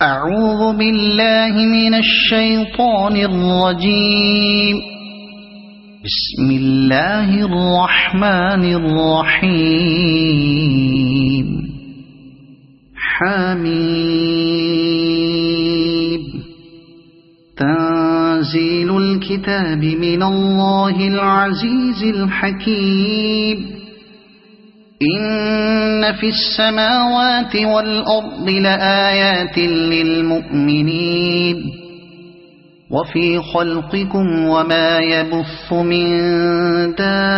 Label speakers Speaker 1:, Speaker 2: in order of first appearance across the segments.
Speaker 1: أعوذ بالله من الشيطان الرجيم. بسم الله الرحمن الرحيم. حميم. تنزيل الكتاب من الله العزيز الحكيم. إن في السماوات والأرض لآيات للمؤمنين وفي خلقكم وما يبث من دابة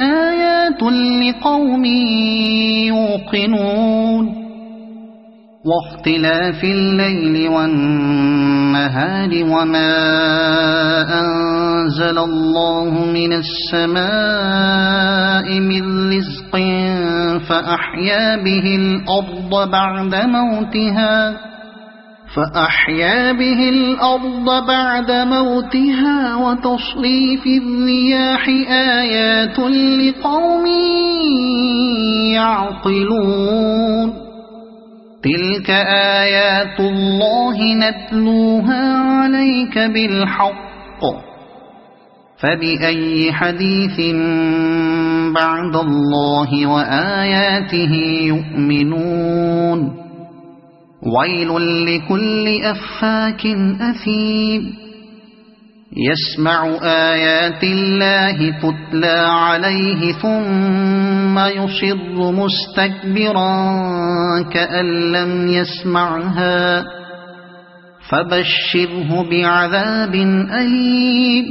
Speaker 1: آيات لقوم يوقنون واختلاف الليل والنهار وما أنزل الله من السماء من رزق فأحيا به الأرض بعد موتها وتصريف الرياح آيات لقوم يعقلون. تلك آيات الله نتلوها عليك بالحق فبأي حديث بعد الله وآياته يؤمنون. ويل لكل أفاك أثيم يسمع آيات الله تتلى عليه ثم يصر مستكبرا كأن لم يسمعها فبشره بعذاب أليم.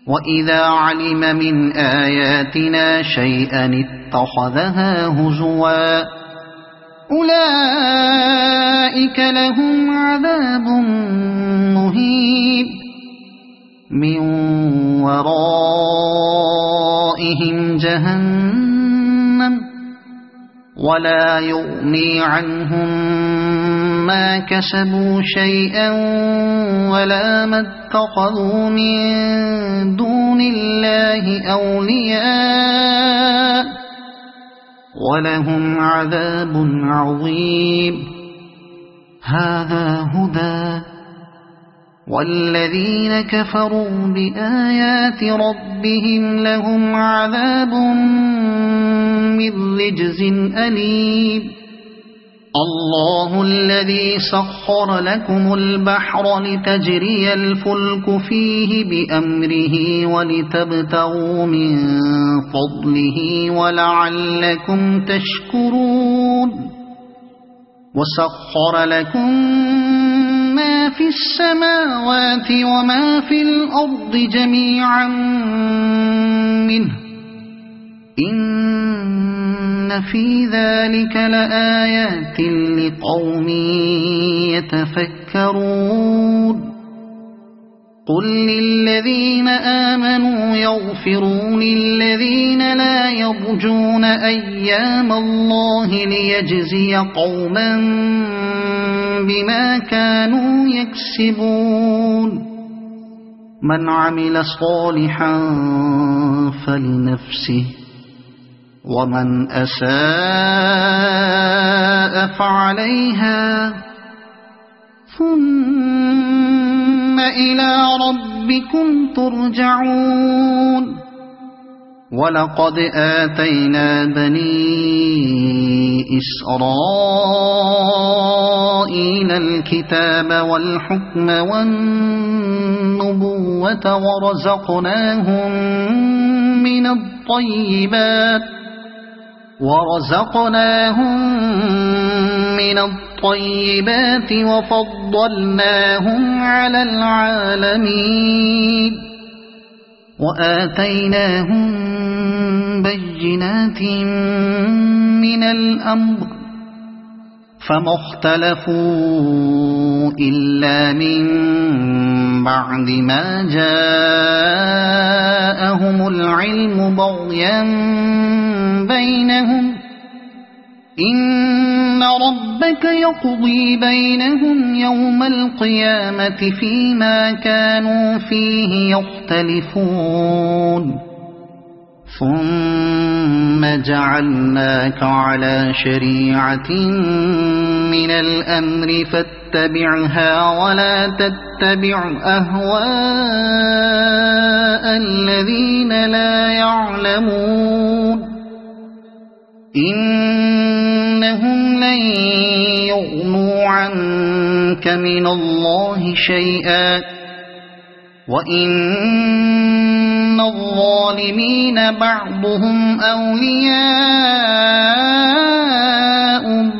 Speaker 1: وإذا علم من آياتنا شيئا اتخذها هزوا أولئك لهم عذاب مهين من ورائهم جهنم ولا يغني عنهم ما كسبوا شيئا ولا ما اتخذوا من دون الله أولياء ولهم عذاب عظيم. هذا هدى والذين كفروا بآيات ربهم لهم عذاب من رجز أليم. الله الذي سخر لكم البحر لتجري الفلك فيه بأمره ولتبتغوا من فضله ولعلكم تشكرون. وسخر لكم ما في السماوات وما في الأرض جميعا منه إن في ذلك لآيات لقوم يتفكرون. قل للذين آمنوا يغفروا للذين لا يرجون أيام الله ليجزي قوما بما كانوا يكسبون. من عمل صالحا فلنفسه ومن أساء فعليها ثم إلى ربكم ترجعون. ولقد آتينا بني إسرائيل الكتاب والحكم والنبوة ورزقناهم من الطيبات وفضلناهم على العالمين وآتيناهم بينات من الأمر فما اختلفوا إلا من بعد ما جاءهم العلم بغيا بينهم إن ربك يقضي بينهم يوم القيامة فيما كانوا فيه يختلفون ثم جعلناك على شريعة من الأمر فاتبعها ولا تتبع أهواء الذين لا يعلمون إنهم لن يغنوا عنك من الله شيئا وإن الظالمين بعضهم أولياء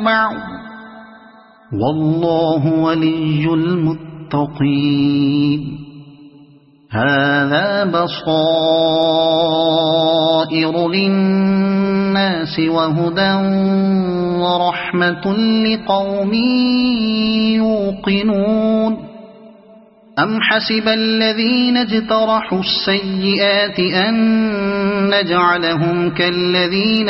Speaker 1: بعض والله ولي المتقين هذا بصائر للناس وهدى ورحمة لقوم يوقنون أم حسب الذين اجترحوا السيئات أن نجعلهم كالذين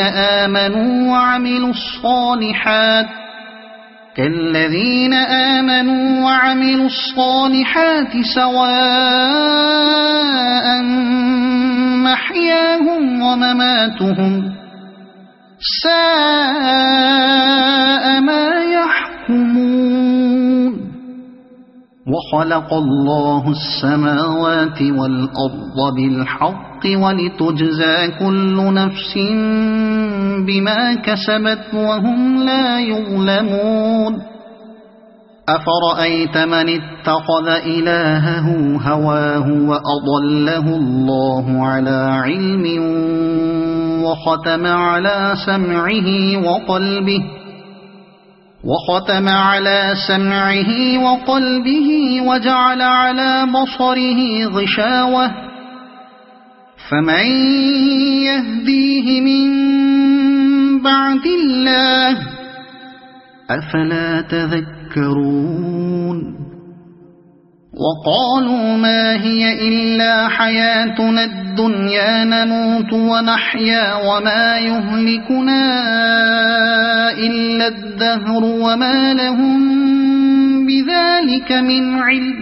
Speaker 1: آمنوا وعملوا الصالحات سواء محياهم ومماتهم ساء ما يحكمون وخلق الله السماوات والأرض بالحق ولتجزى كل نفس بما كسبت وهم لا يظلمون أفرأيت من اتخذ إلهه هواه وأضله الله على علم وختم على سمعه وقلبه وجعل على بصره غشاوة فمن يهديه من بعد الله أفلا تذكرون وقالوا ما هي إلا حياتنا الدنيا نموت ونحيا وما يهلكنا إلا الدهر وما لهم بذلك من علم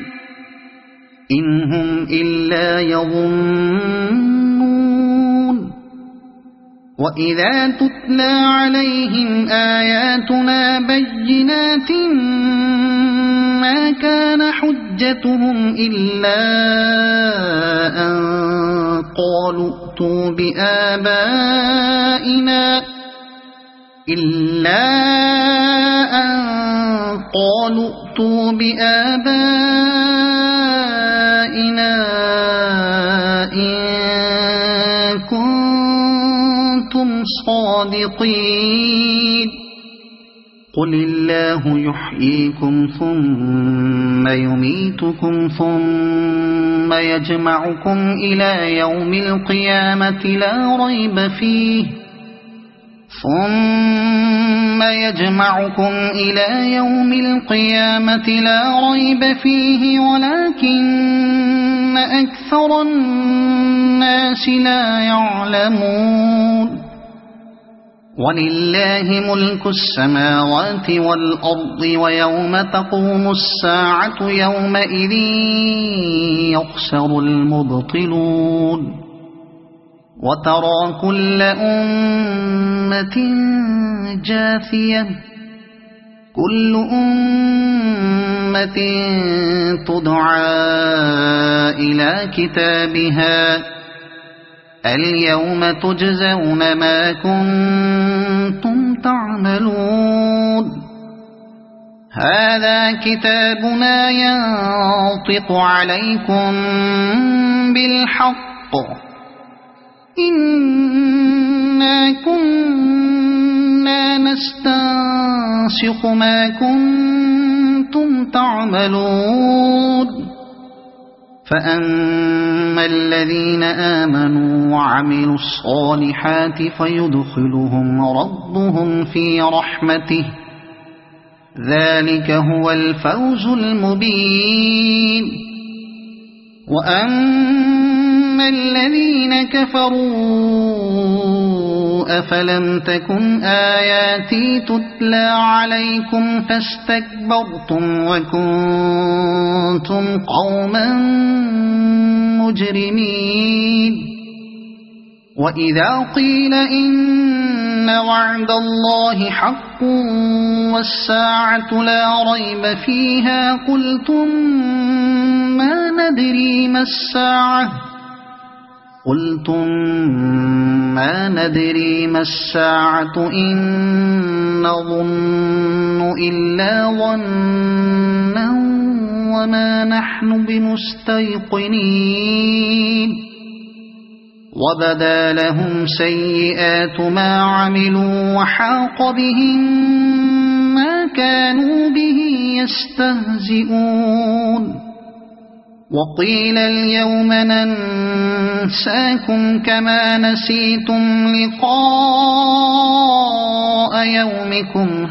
Speaker 1: إن هم إلا يظنون وإذا تتلى عليهم آياتنا بينات ما كان حجتهم إلا أن قالوا ائتوا بآبائنا إن كنتم صادقين قل الله يحييكم ثم يميتكم ثم يجمعكم إلى يوم القيامة لا ريب فيه ولكن أكثر الناس لا يعلمون ولله ملك السماوات والأرض ويوم تقوم الساعة يومئذ يخسر المبطلون وترى كل أمة جاثية كل أمة تدعى إلى كتابها اليوم تجزون ما كنتم تعملون هذا كتابنا ينطق عليكم بالحق إنا كنا نستنسخ ما كنتم تعملون فأما الذين آمنوا وعملوا الصالحات فيدخلهم ربهم في رحمته ذلك هو الفوز المبين وأما الذين كفروا أفلم تكن آياتي تتلى عليكم فاستكبرتم وكنتم قوما مجرمين وإذا قيل إن وعد الله حق والساعة لا ريب فيها قلتم ما ندري ما الساعة إن نظن إلا ظنا وما نحن بمستيقنين وبدا لهم سيئات ما عملوا وحاق بهم ما كانوا به يستهزئون وقيل اليوم ننساكم كما نسيتم لقاء يومكم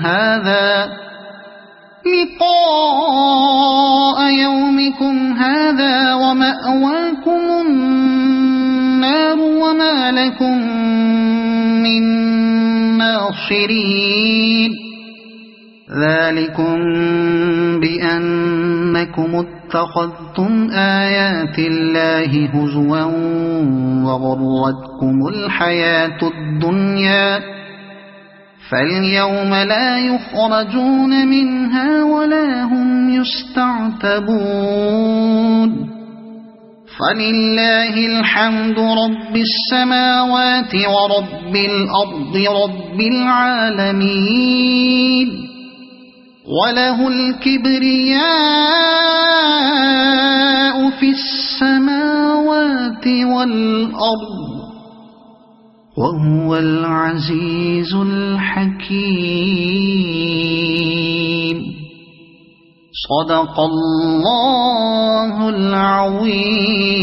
Speaker 1: هذا ومأواكم النار وما لكم من ناصرين ذلكم بأنكم اتخذتم آيات الله هزوا وغرتكم الحياة الدنيا فاليوم لا يخرجون منها ولا هم يستعتبون فلله الحمد رب السماوات ورب الأرض رب العالمين وله الكبرياء في السماوات والأرض وهو العزيز الحكيم صدق الله العظيم.